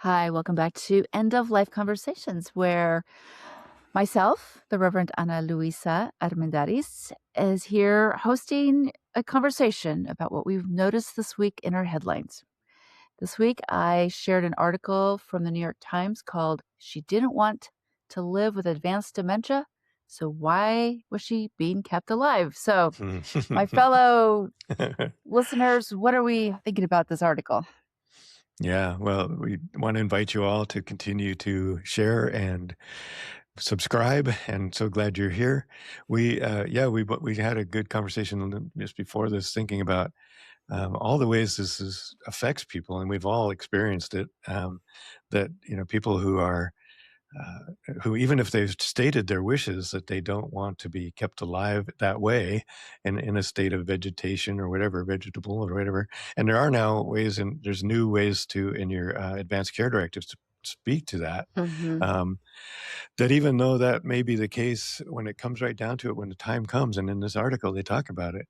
Hi, welcome back to End of Life Conversations, where myself, the Reverend Ana Luisa Armendariz, is here hosting a conversation about what we've noticed this week in our headlines. This week, I shared an article from the New York Times called She Didn't Want to Live with Advanced Dementia, so Why Was She Being Kept Alive? So, my fellow listeners, what are we thinking about this article? Yeah, well, we want to invite you all to continue to share and subscribe, and so glad you're here. We had a good conversation just before this, thinking about all the ways affects people, and we've all experienced it. That people who, even if they've stated their wishes that they don't want to be kept alive that way in a state of vegetation or whatever, vegetable or whatever. And there are now ways, and there's new ways in your advanced care directives to speak to that. Mm-hmm. That even though that may be the case, when it comes right down to it, when the time comes, and in this article they talk about it,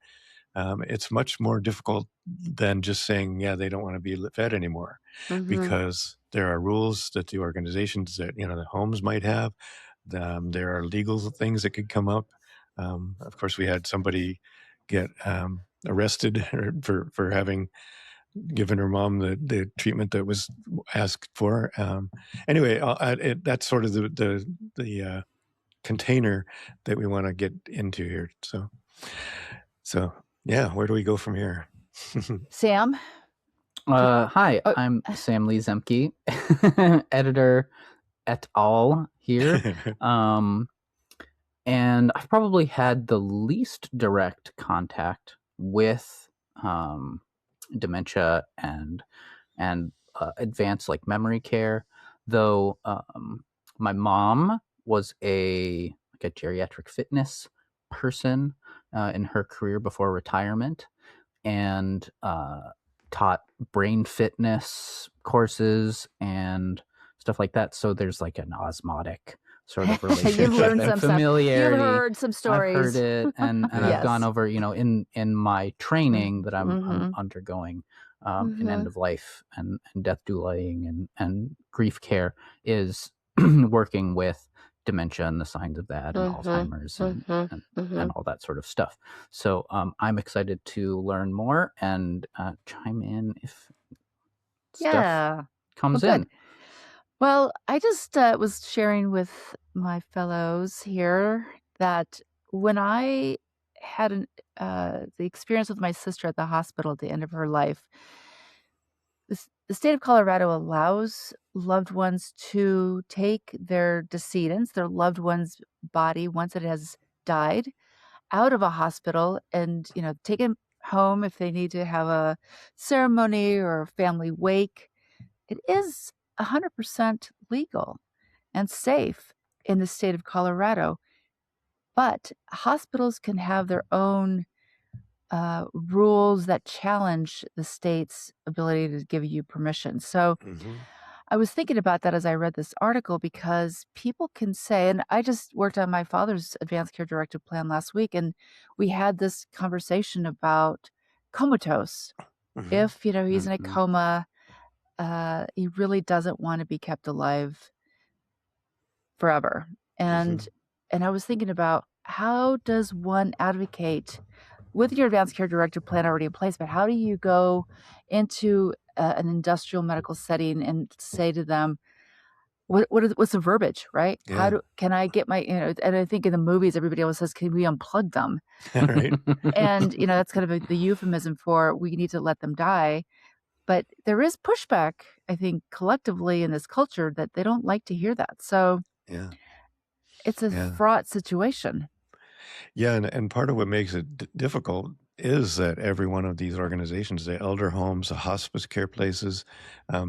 it's much more difficult than just saying, yeah, they don't want to be fed anymore, Mm-hmm. because there are rules that the organizations that, the homes might have. There are legal things that could come up. Of course, we had somebody get arrested for having given her mom the treatment that was asked for. Anyway, that's sort of the container that we want to get into here. So yeah, where do we go from here? Sam? Hi, Oh, I'm Sam Lee Zemke, editor et al. Here. And I've probably had the least direct contact with dementia and advanced like memory care, though my mom was a geriatric fitness person in her career before retirement, and taught brain fitness courses and stuff like that. So there's like an osmotic sort of relationship You've learned and some stuff. familiarity. You've heard some stories. I've heard it, and Yes. I've gone over, in my training that I'm Mhm. undergoing in Mhm. end of life and death douulaing and grief care is working with dementia and the signs of that, and Alzheimer's and all that sort of stuff. So I'm excited to learn more and chime in if stuff Yeah. Well, comes good. in. Well, I just was sharing with my fellows here that when I had the experience with my sister at the hospital at the end of her life, the state of Colorado allows loved ones to take their decedents, their loved one's body, once it has died, out of a hospital and, take them home if they need to have a ceremony or a family wake. It is 100% legal and safe in the state of Colorado, but hospitals can have their own rules that challenge the state's ability to give you permission. So Mhm. I was thinking about that as I read this article, because people can say, and I just worked on my father's advanced care directive plan last week, and we had this conversation about comatose. Mhm. If, he's in a Mhm. coma, he really doesn't want to be kept alive forever. And Mhm. and I was thinking about, how does one advocate with your advanced care directive plan already in place, but how do you go into an industrial medical setting and say to them, what's the verbiage, right? Yeah. Can I get my, and I think in the movies, everybody always says, can we unplug them? Right. And, that's kind of the euphemism for we need to let them die. But there is pushback, I think, collectively in this culture that they don't like to hear that. So Yeah. it's a Yeah. fraught situation. Yeah, and part of what makes it difficult is that every one of these organizations, the elder homes, the hospice care places,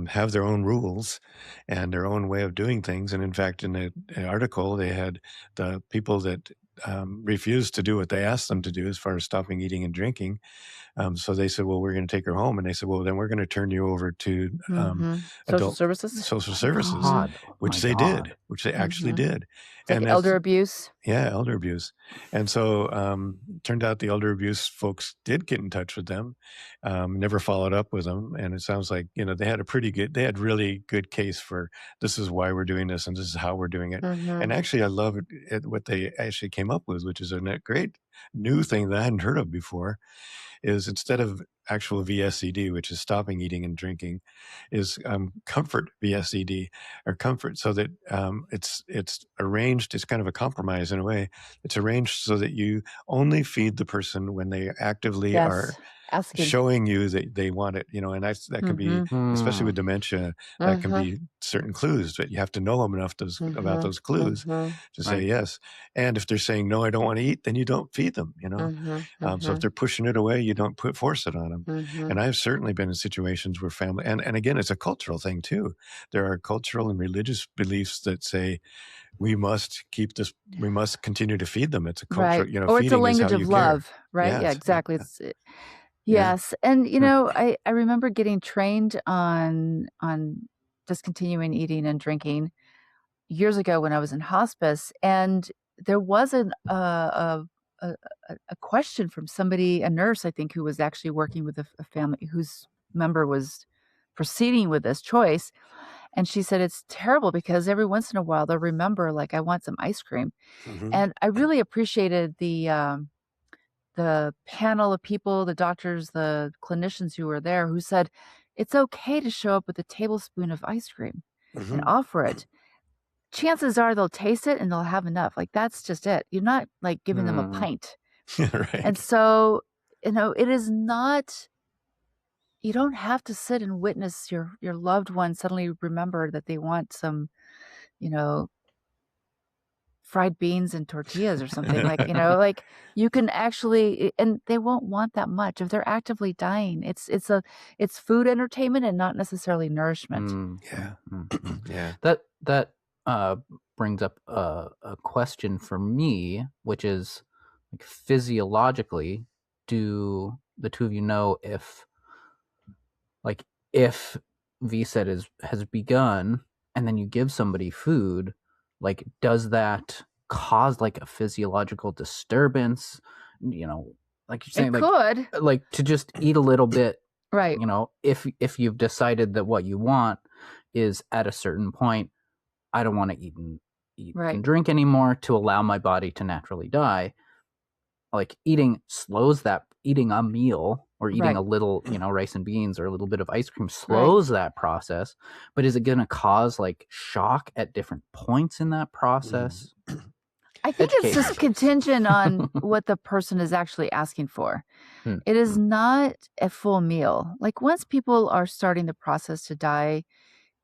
have their own rules and their own way of doing things. And in fact, in the article, they had the people that refused to do what they asked them to do as far as stopping eating and drinking. So they said, well, we're going to take her home. And they said, well, then we're going to turn you over to Social adult services? social My services, God. which My they God. did, which they actually did. It's like And that's, elder abuse? yeah, elder abuse. And so turned out the elder abuse folks did get in touch with them, never followed up with them. And it sounds like, they had really good case for this is why we're doing this and this is how we're doing it. And Mhm. actually, I love what they actually came up with, which is a great new thing that I hadn't heard of before, is instead of actual VSED, which is stopping eating and drinking, is comfort VSED, or comfort, so that it's arranged. It's kind of a compromise in a way. It's arranged so that you only feed the person when they actively are Yes. Asking. showing you that they want it, and that can be, Mhm. especially Hmm. with dementia, that can Mhm. be certain clues, but you have to know them enough about Mhm. those clues Mhm. to say Right. yes. And if they're saying, no, I don't want to eat, then you don't feed them. Mhm. So if Mhm. they're pushing it away, you don't force it on them. Mhm. And I've certainly been in situations where family, and again, it's a cultural thing too. There are cultural and religious beliefs that say we must continue to feed them. It's a cultural, Right. Or it's a feeding is how language of you care. love, right? Yeah, Yes. Yeah. exactly. Yeah. Yeah. Yes, and, Hmm. I remember getting trained on discontinuing eating and drinking years ago when I was in hospice, and there was a a question from somebody, a nurse, I think, who was actually working with a family whose member was proceeding with this choice, and she said, "It's terrible because every once in a while they'll remember, like, I want some ice cream." Hmm. And I really appreciated the panel of people, the doctors, the clinicians who were there who said, "It's okay to show up with a tablespoon of ice cream and Hmm. offer it. Chances are they'll taste it and they'll have enough." Like, that's just it. You're not, like, giving them a Hmm. pint. And Right. so, it is not you don't have to sit and witness your loved one suddenly remember that they want some, you know, fried beans and tortillas or something, like, like, you can actually and they won't want that much. If they're actively dying, it's food entertainment and not necessarily nourishment. Hmm. Hmm. Yeah. Hmm. Hmm. Yeah. That uh, brings up a question for me, which is like physiologically, do the two of you know if VSET has begun and then you give somebody food, like does that cause like a physiological disturbance? Like you're It saying, could. like to just eat a little bit, Right, if you've decided that what you want is at a certain point, I don't want to eat right, and drink anymore to allow my body to naturally die. Like eating a meal or eating right. a little, rice and beans or a little bit of ice cream Right. slows that process. But is it going to cause like shock at different points in that Mhm. process? I think it's Educate me, just please. contingent on what the person is actually asking for. Hmm, It is hmm, not a full meal. Like, once people are starting the process to die,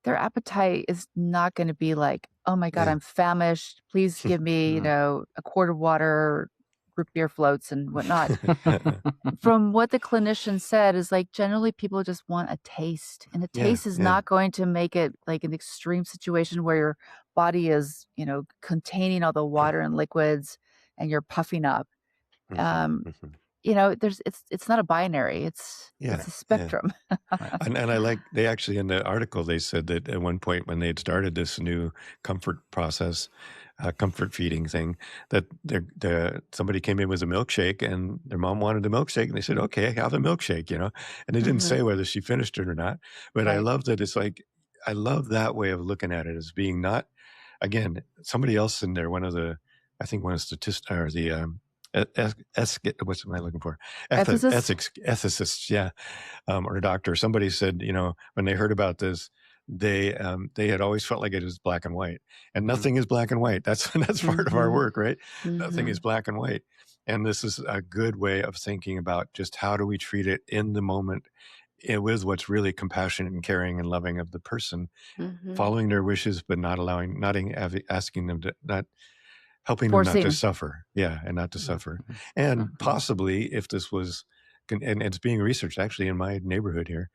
their appetite is not gonna be like, "Oh my god, Yeah. I'm famished. Please give me, hmm. a quart of water, root beer floats, and whatnot." From what the clinician said is, like, generally people just want a taste, and a Yeah. taste is Yeah. not going to make it, like, an extreme situation where your body is, containing all the water and liquids and you're puffing up. Mhm. Um, Mhm. there's it's not a binary, it's Yeah. a Yeah. spectrum. Right. And I like, they actually, in the article, they said that at one point when they had started this new comfort process, comfort feeding thing, that somebody came in with a milkshake and their mom wanted a milkshake and they said, okay, have a milkshake. And they didn't Mhm. say whether she finished it or not. But I Right. love that it's like, I love that way of looking at it as being not, again, somebody else in there, I think one of the statistics, or the, what's am I looking for? Ethicists? Ethics ethicists, yeah, or a doctor. Somebody said, when they heard about this, they had always felt like it was black and white, and Hmm. nothing is black and white. That's part of our Mhm. work, right? Nothing is Mhm. black and white, and this is a good way of thinking about just how do we treat it in the moment, with what's really compassionate and caring and loving of the person, Mhm. following their wishes, but not asking them to, not helping them not to Forcing. suffer. Yeah, and not to Hmm. suffer. Hmm. And possibly, if this was and it's being researched actually in my neighborhood here.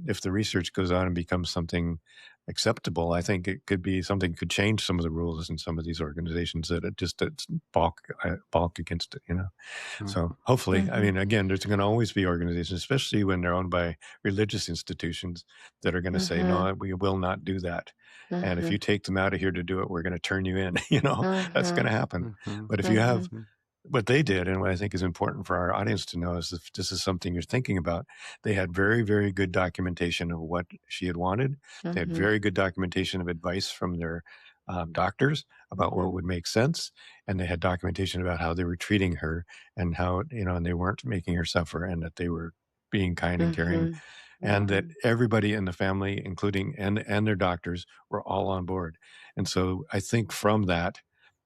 If the research goes on and becomes something acceptable, I think it could be something could change some of the rules in some of these organizations that it just it's balk against it, you know. So hopefully, I Mhm. mean, again, there's going to always be organizations, especially when they're owned by religious institutions, that are going to say, Mhm. no, we will not do that. And if Mhm. you take them out of here to do it, we're going to turn you in. You know, that's going Mhm. to happen. Mhm. But if you have Mhm. what they did, and what I think is important for our audience to know is if this is something you're thinking about, they had very, very good documentation of what she had wanted. They had Mhm. very good documentation of advice from their doctors about what Mhm. would make sense. And they had documentation about how they were treating her and how, you know, and they weren't making her suffer and that they were being kind and caring Mhm. and that Mhm. everybody in the family, including and their doctors, were all on board. And so I think from that,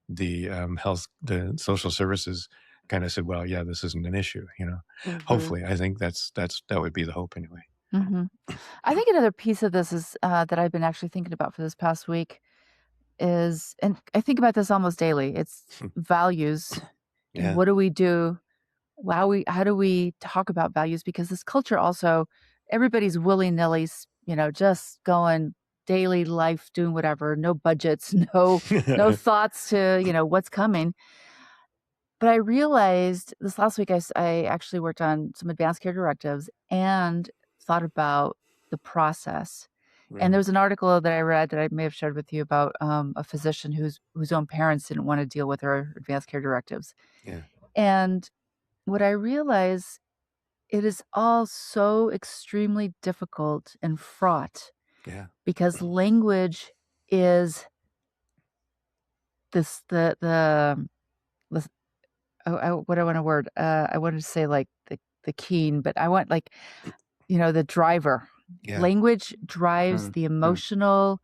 the social services kind of said, "Well, yeah, this isn't an issue." You know, Mhm. hopefully, I think that would be the hope anyway. Mhm. I think another piece of this is, that I've been actually thinking about for this past week is and I think about this almost daily, it's values and Yeah, what do we do how do we talk about values? Because this culture also everybody's willy-nilly, just going daily life, doing whatever, no budgets, no thoughts to, what's coming. But I realized this last week I actually worked on some advanced care directives and thought about the process. And there Mm, was an article that I read that I may have shared with you about, a physician whose own parents didn't wanna deal with her advanced care directives. yeah, And what I realized, it is all so extremely difficult and fraught yeah, because language is this the what I want a word, I wanted to say, like, the keen, but I want, like, the driver. yeah. Language drives Mhm. the emotional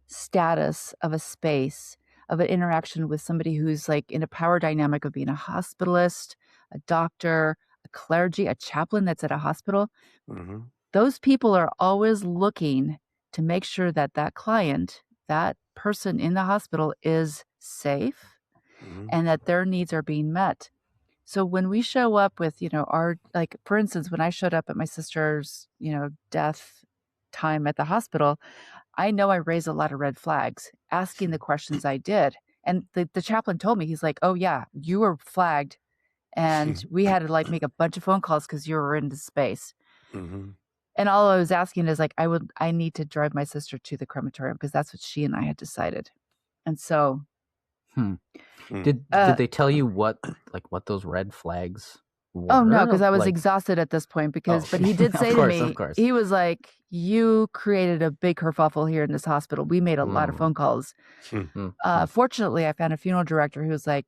status of a space, of an interaction with somebody who's, like, in a power dynamic of being a hospitalist, a doctor, a clergy, a chaplain that's at a hospital. Hmm. Those people are always looking to make sure that that client, that person in the hospital is safe Hmm. and that their needs are being met. So when we show up with, our like, for instance, when I showed up at my sister's, death time at the hospital, I know I raised a lot of red flags asking the questions I did. And the chaplain told me, he's like, "Oh yeah, you were flagged and we had to like make a bunch of phone calls because you were in the space." Hmm. And all I was asking is like, I need to drive my sister to the crematorium because that's what she and I had decided. And so, Hmm. Hmm. Did they tell you what those red flags oh, no, because were? I was Like, exhausted at this point oh, but he did of say to course, of me, course. he was like, "You created a big kerfuffle here in this hospital. We made a lot of Mm, phone calls." Hmm. mm. Fortunately, I found a funeral director who was like,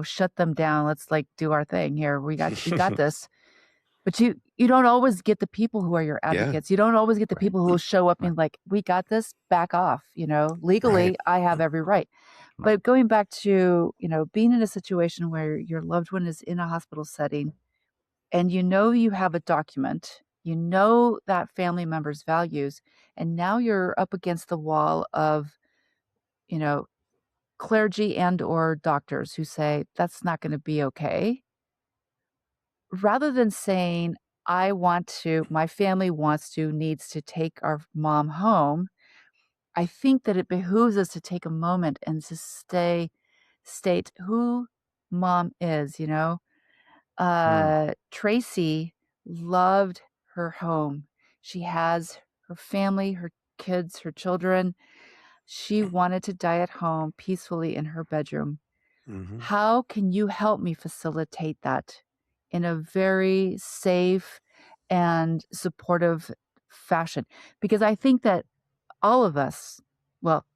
"Shut them down. Let's, like, do our thing here. We got this." But you don't always get the people who are your Yeah, advocates. You don't always get the Right, people who will show up right, and like, "We got this. Back off." right. Legally, I have every right. right. But going back to, being in a situation where your loved one is in a hospital setting and you have a document, that family member's values, and now you're up against the wall of, you know, clergy and or doctors who say that's not going to be okay. Rather than saying, my family needs to take our mom home, I think that it behooves us to take a moment and to state who mom is. Mm, Tracy loved her home. She has her family, her kids, her children. She wanted to die at home peacefully in her bedroom. Hmm. How can you help me facilitate that in a very safe and supportive fashion? Because I think that all of us, well,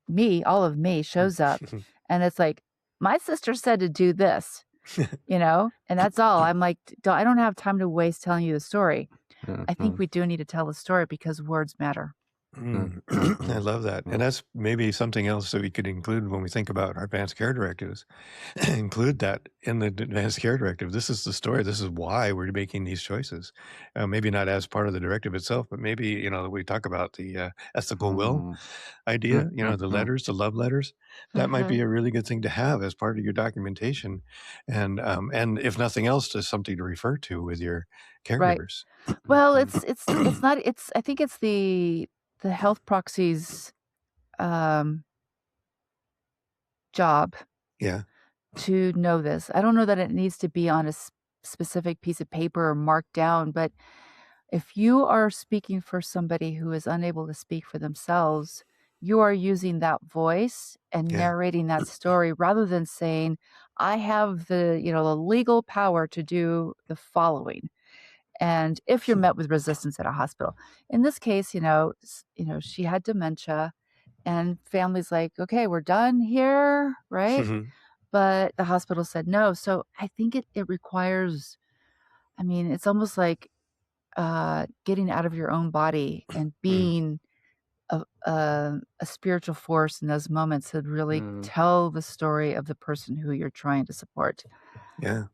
all of me shows up and it's like, my sister said to do this, and that's all. I'm like, I don't have time to waste telling you the story. I think mhm. we do need to tell the story because words matter. I love that. And that's maybe something else that we could include when we think about our advanced care directives. Include that in the advanced care directive. This is the story. This is why we're making these choices. Maybe not as part of the directive itself, but maybe, we talk about the ethical will idea, the letters, the love letters. That might be a really good thing to have as part of your documentation. And if nothing else, just something to refer to with your Right. caregivers. Well, it's not it's I think it's the health proxy's, um, job Yeah. to know this. I don't know that it needs to be on a specific piece of paper or marked down, but if you are speaking for somebody who is unable to speak for themselves, you are using that voice and Yeah. narrating that story rather than saying, "I have the legal power to do the following." And if you're met with resistance at a hospital. In this case, she had dementia and family's like, "Okay, we're done here," right? But the hospital said no. So I think it requires, I mean, it's almost like getting out of your own body and being a spiritual force in those moments to really tell the story of the person who you're trying to support. Yeah.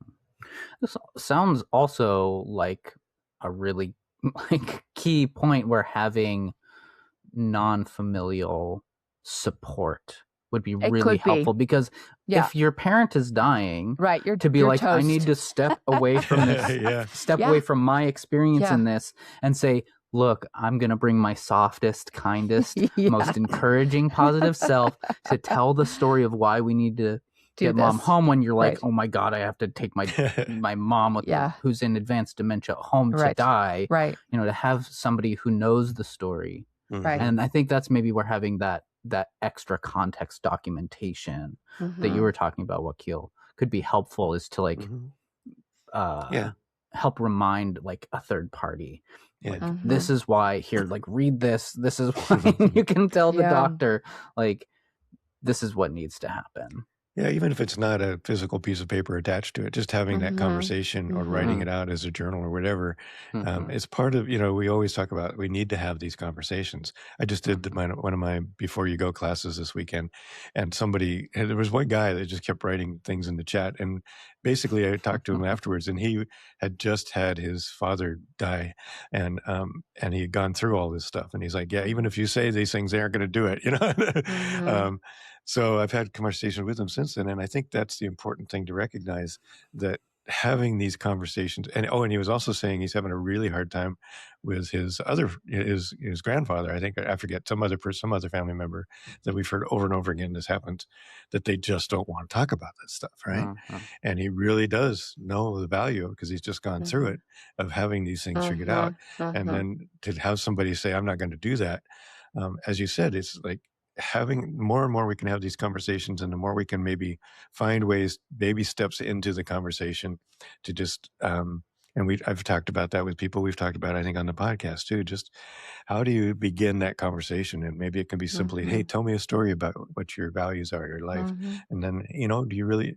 This sounds also like a really key point where having non-familial support would be It really could be. helpful, because Yeah. if your parent is dying, Right, to be you're like, I need toast. to step away from this, Yeah. step Yeah. away from my experience Yeah. in this and say, look, I'm going to bring my softest, kindest, Yeah. most encouraging, positive self to tell the story of why we need to Do get mom this. home, when you're like, Right. oh my God, I have to take my mom with Yeah. who's in advanced dementia home to Right. die. Right. To have somebody who knows the story. Right. And I think that's maybe where having that extra context documentation that you were talking about, Wakil, could be helpful, is to Yeah. help remind a third party. Yeah. This is why, here, read this. This is why you can tell the Yeah. doctor, this is what needs to happen. Yeah, even if it's not a physical piece of paper attached to it, just having that conversation or writing it out as a journal or whatever, is part of, we always talk about, we need to have these conversations. I just did one of my Before You Go classes this weekend, and there was one guy that just kept writing things in the chat. And basically I talked to him afterwards, and he had just had his father die, and he had gone through all this stuff. And he's like, yeah, even if you say these things, they aren't going to do it, So I've had conversations with him since then, and I think that's the important thing to recognize, that having these conversations. And he was also saying he's having a really hard time with his grandfather. I think, I forget, some other family member that we've heard over and over again this happens, that they just don't want to talk about that stuff, right? And he really does know the value of it, because he's just gone through it, of having these things figured out. And then to have somebody say, I'm not going to do that, as you said, it's like having more and more we can have these conversations, and the more we can maybe find ways, baby steps into the conversation to just and I've talked about that with people. We've talked about, I think, on the podcast too, just how do you begin that conversation? And maybe it can be simply, hey, tell me a story about what your values are, your life. And then,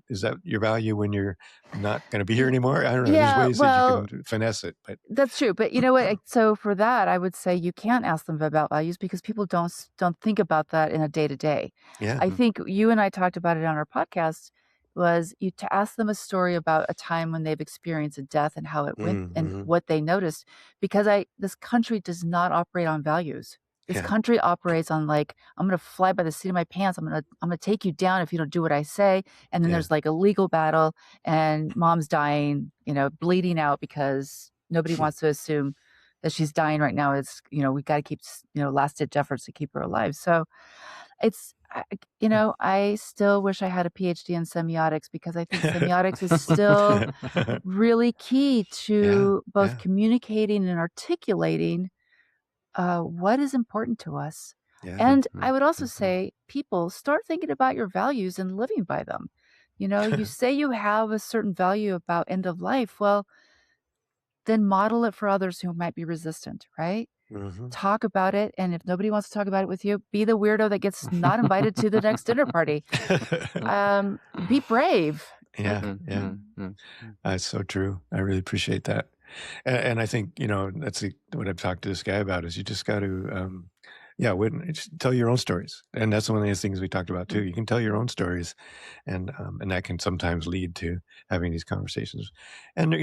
is that your value when you're not going to be here anymore? I don't know. Yeah, There's ways well, that you can finesse it, but that's true. But you know what? So for that, I would say you can't ask them about values, because people don't think about that in a day to day. yeah. I think you and I talked about it on our podcast, was you to ask them a story about a time when they've experienced a death and how it went and what they noticed, because this country does not operate on values. This Yeah. country operates on I'm going to fly by the seat of my pants. I'm going to take you down if you don't do what I say. And then Yeah. there's a legal battle, and mom's dying, bleeding out, because nobody wants to assume that she's dying right now. It's, we got to keep, last ditch efforts to keep her alive. So I still wish I had a PhD in semiotics, because I think semiotics is still really key to both communicating and articulating what is important to us. Yeah. And I would also say, people, start thinking about your values and living by them. You say you have a certain value about end of life. Well, then model it for others who might be resistant, right? Talk about it. And if nobody wants to talk about it with you, be the weirdo that gets not invited to the next dinner party. Be brave. Yeah. That's so true. I really appreciate that. And I think, that's what I've talked to this guy about, is you just got to Yeah, just tell your own stories, and that's one of these things we talked about too. Mm. You can tell your own stories, and that can sometimes lead to having these conversations. And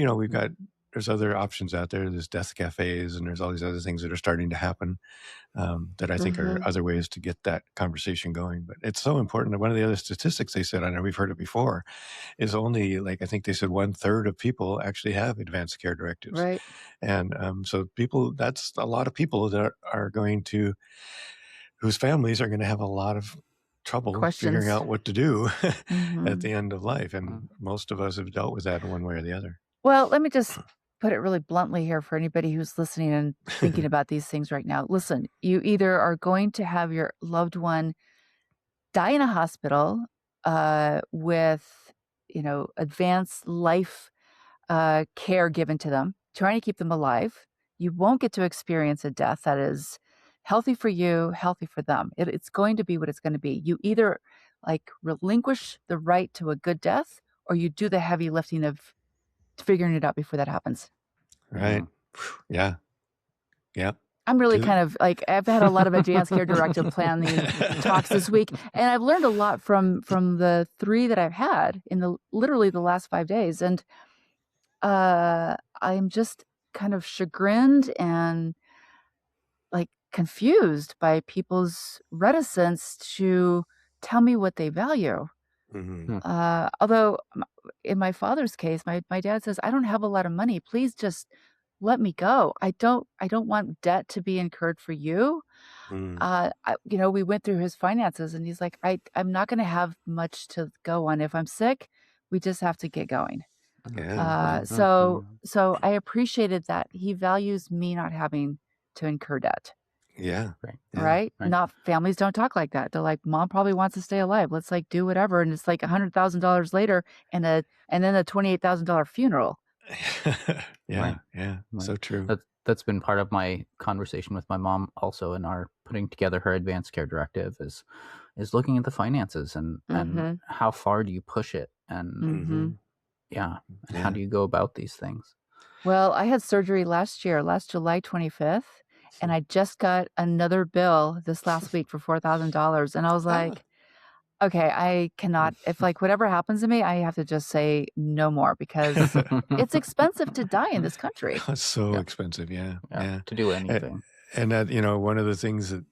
there's other options out there. There's death cafes, and there's all these other things that are starting to happen that I think are Mhm. other ways to get that conversation going. But it's so important. One of the other statistics they said, I know we've heard it before, is only like I think they said 1/3 of people actually have advanced care directives, Right. and so that's a lot of people that are going to whose families are going to have a lot of trouble figuring Questions. out what to do at Mhm. the end of life. Mm. And most of us have dealt with that in one way or the other. Well, let me just put it really bluntly here for anybody who's listening and thinking about these things right now. Listen, you either are going to have your loved one die in a hospital with, advanced life care given to them, trying to keep them alive. You won't get to experience a death that is healthy for you, healthy for them. It's going to be what it's going to be. You either relinquish the right to a good death, or you do the heavy lifting of figuring it out before that happens. Right. Mm. Yeah. Yeah. I'm really Do- kind of I've had a lot of advanced care directive planning talks this week, and I've learned a lot from the 3 that I've had in literally the last 5 days, and I'm just kind of chagrined and confused by people's reticence to tell me what they value. Mhm. Although in my father's case, my dad says, "I don't have a lot of money. Please just let me go. I don't want debt to be incurred for you." Mm. We went through his finances, and he's like, I'm not going to have much to go on if I'm sick. We just have to get going. Yeah. Uh, Yeah. so so I appreciated that he values me not having to incur debt. Yeah. Right. Yeah. Right? Right. Not families don't talk like that. They're like, "Mom probably wants to stay alive. Let's, do whatever," and it's like $100,000 later and then a $28,000 funeral. Yeah. Right. Yeah. Right. So true. That's been part of my conversation with my mom also in our putting together her advanced care directive is looking at the finances and Mhm. how far do you push it and Mhm. Mhm. yeah, and how Yeah. do you go about these things? Well, I had surgery last year, last July 25th, and I just got another bill this last week for $4,000, and I was Ah. like, "Okay, I cannot if, whatever happens to me, I have to just say no more because it's expensive to die in this country." It's so Yeah. expensive. Yeah. Yeah. Yeah. To do And, anything. and that, one of the things that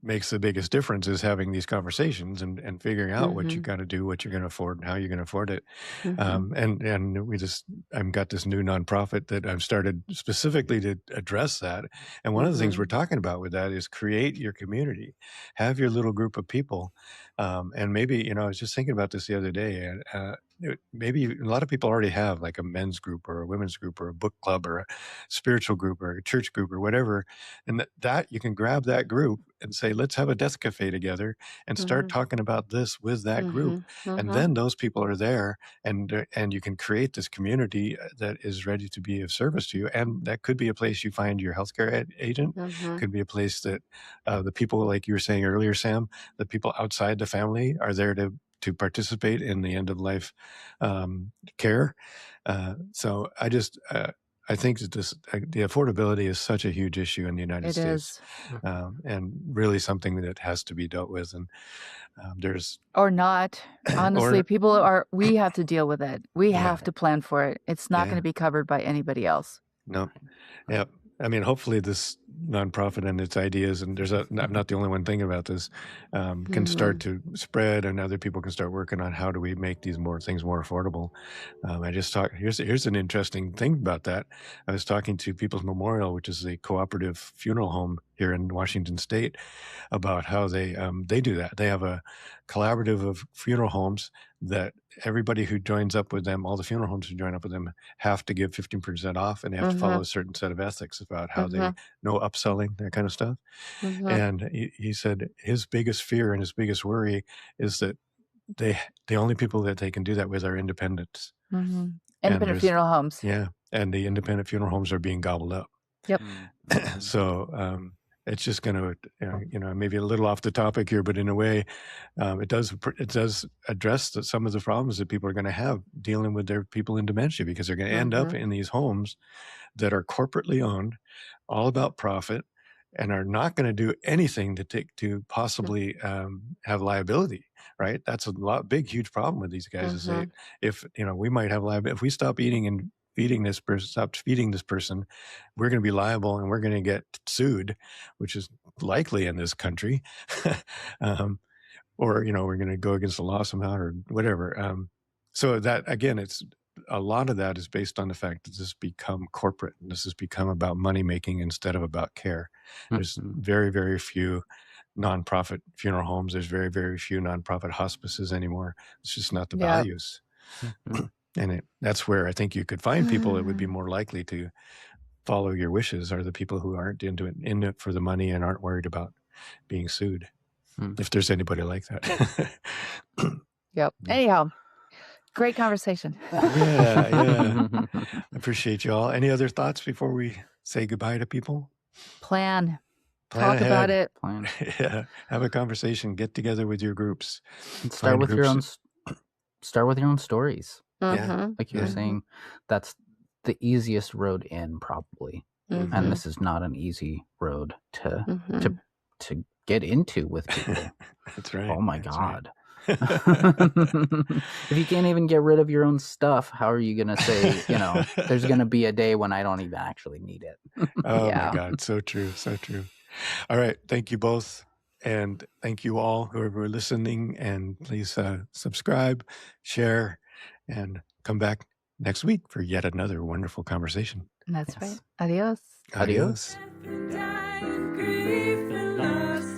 makes the biggest difference is having these conversations and figuring out what you Mhm. got to do, what you're going to afford, and how you're going to afford it. Mhm. And I've got this new nonprofit that I've started specifically to address that. And one of the things we're Mhm. talking about with that is create your community, have your little group of people, and maybe I was just thinking about this the other day, and maybe a lot of people already have like a men's group or a women's group or a book club or a spiritual group or a church group or whatever, and that you can grab that group and say, let's have a death cafe together and start Mhm. talking about this with that group. Mhm. And Mhm. then those people are there, and you can create this community that is ready to be of service to you. And that could be a place you find your healthcare agent, Mhm. could be a place that the people, like you were saying earlier, Sam, the people outside the family are there to participate in the end of life care. So I think that the affordability is such a huge issue in the United It States, is. and really something that has to be dealt with. And there's Or not. Honestly, or we have to deal with it. We yeah, have to plan for it. It's not yeah, gonna be covered by anybody else. no, Right. yeah. I mean, hopefully this nonprofit and its ideas, and I'm not the only one thinking about this, can start Mhm. to spread, and other people can start working on how do we make these things more affordable. I just talked. Here's an interesting thing about that. I was talking to People's Memorial, which is a cooperative funeral home here in Washington State, about how they do that. They have a collaborative of funeral homes that everybody who joins up with them, all the funeral homes who join up with them, have to give 15% off, and they have to follow Mhm. a certain set of ethics about how they Mhm. no upselling, that kind of stuff. Mhm. And he said his biggest fear and his biggest worry is that they the only people that they can do that with are independents, Mhm. and Independent funeral homes. and the independent funeral homes are being gobbled up. Yep. Mm-hmm. So it's just going to, maybe a little off the topic here, but in a way, it does address some of the problems that people are going to have dealing with their people in dementia, because they're going to end up Mhm. in these homes that are corporately owned, all about profit, and are not going to do anything to possibly have liability, right? That's a big, huge problem with these guys is if, we might have liability. If we stop eating and stopped feeding this person, we're going to be liable and we're going to get sued, which is likely in this country. Or, we're going to go against the law somehow or whatever. So that, again, a lot of that is based on the fact that this has become corporate and this has become about money making instead of about care. There's very, very few nonprofit funeral homes. There's very, very few nonprofit hospices anymore. It's just not the values. And that's where I think you could find people that would be more likely to follow your wishes are the people who aren't in it for the money and aren't worried about being sued. If there's anybody like that. Yep. Anyhow, great conversation. Yeah. Appreciate you all. Any other thoughts before we say goodbye to people? Plan Plan Talk about ahead. it. Yeah. Have a conversation. Get together with your groups. And start with your own stories. Yeah. Like you were saying, that's the easiest road in, probably. And this is not an easy road to get into with people. That's right. Oh my That's God. right. If you can't even get rid of your own stuff, how are you going to say, there's going to be a day when I don't even actually need it? Oh my God. So true. So true. All right. Thank you both. And thank you all whoever are listening. And please subscribe, share, and come back next week for yet another wonderful conversation. That's right. Adios. Adios.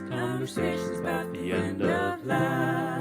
Conversations about the end of life.